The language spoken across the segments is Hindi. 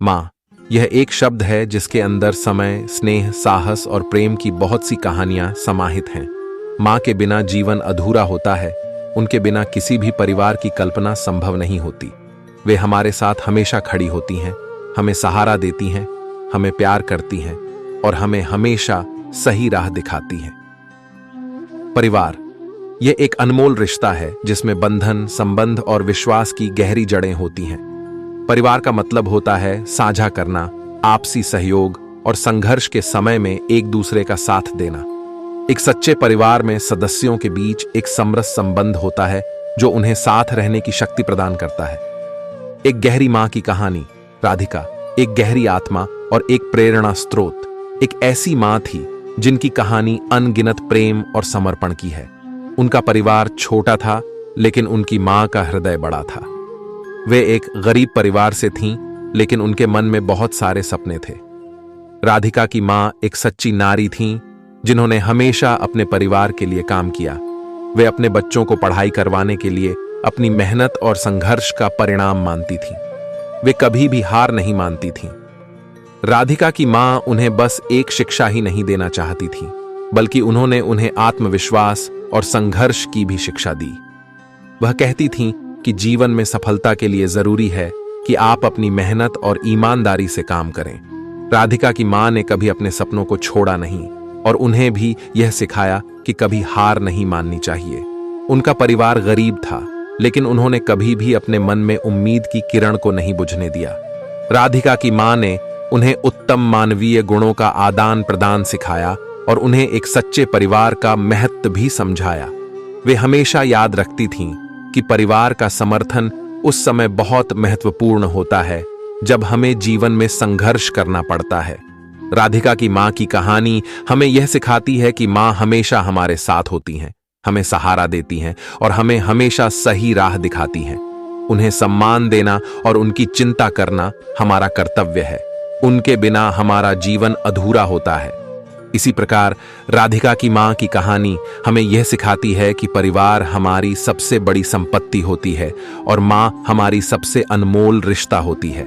माँ, यह एक शब्द है जिसके अंदर समय, स्नेह, साहस और प्रेम की बहुत सी कहानियां समाहित हैं। माँ के बिना जीवन अधूरा होता है। उनके बिना किसी भी परिवार की कल्पना संभव नहीं होती। वे हमारे साथ हमेशा खड़ी होती हैं, हमें सहारा देती हैं, हमें प्यार करती हैं और हमें हमेशा सही राह दिखाती हैं। परिवार यह एक अनमोल रिश्ता है जिसमें बंधन, संबंध और विश्वास की गहरी जड़ें होती हैं। परिवार का मतलब होता है साझा करना, आपसी सहयोग और संघर्ष के समय में एक दूसरे का साथ देना। एक सच्चे परिवार में सदस्यों के बीच एक समरस संबंध होता है जो उन्हें साथ रहने की शक्ति प्रदान करता है। एक गहरी मां की कहानी। राधिका एक गहरी आत्मा और एक प्रेरणा स्रोत। एक ऐसी मां थी जिनकी कहानी अनगिनत प्रेम और समर्पण की है। उनका परिवार छोटा था, लेकिन उनकी मां का हृदय बड़ा था। वे एक गरीब परिवार से थीं, लेकिन उनके मन में बहुत सारे सपने थे। राधिका की मां एक सच्ची नारी थीं, जिन्होंने हमेशा अपने परिवार के लिए काम किया। वे अपने बच्चों को पढ़ाई करवाने के लिए अपनी मेहनत और संघर्ष का परिणाम मानती थीं। वे कभी भी हार नहीं मानती थीं। राधिका की मां उन्हें बस एक शिक्षा ही नहीं देना चाहती थी, बल्कि उन्होंने उन्हें आत्मविश्वास और संघर्ष की भी शिक्षा दी। वह कहती थीं कि जीवन में सफलता के लिए जरूरी है कि आप अपनी मेहनत और ईमानदारी से काम करें। राधिका की मां ने कभी अपने सपनों को छोड़ा नहीं और उन्हें भी यह सिखाया कि कभी हार नहीं माननी चाहिए। उनका परिवार गरीब था, लेकिन उन्होंने कभी भी अपने मन में उम्मीद की किरण को नहीं बुझने दिया। राधिका की मां ने उन्हें उत्तम मानवीय गुणों का आदान प्रदान सिखाया और उन्हें एक सच्चे परिवार का महत्व भी समझाया। वे हमेशा याद रखती थीं कि परिवार का समर्थन उस समय बहुत महत्वपूर्ण होता है जब हमें जीवन में संघर्ष करना पड़ता है। राधिका की मां की कहानी हमें यह सिखाती है कि मां हमेशा हमारे साथ होती हैं, हमें सहारा देती हैं और हमें हमेशा सही राह दिखाती हैं। उन्हें सम्मान देना और उनकी चिंता करना हमारा कर्तव्य है। उनके बिना हमारा जीवन अधूरा होता है। इसी प्रकार राधिका की मां की कहानी हमें यह सिखाती है कि परिवार हमारी सबसे बड़ी संपत्ति होती है और मां हमारी सबसे अनमोल रिश्ता होती है।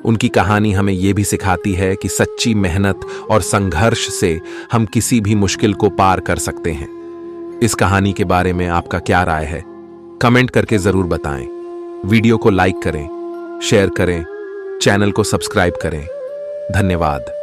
उनकी कहानी हमें यह भी सिखाती है कि सच्ची मेहनत और संघर्ष से हम किसी भी मुश्किल को पार कर सकते हैं। इस कहानी के बारे में आपका क्या राय है? कमेंट करके जरूर बताएं। वीडियो को लाइक करें, शेयर करें, चैनल को सब्सक्राइब करें। धन्यवाद।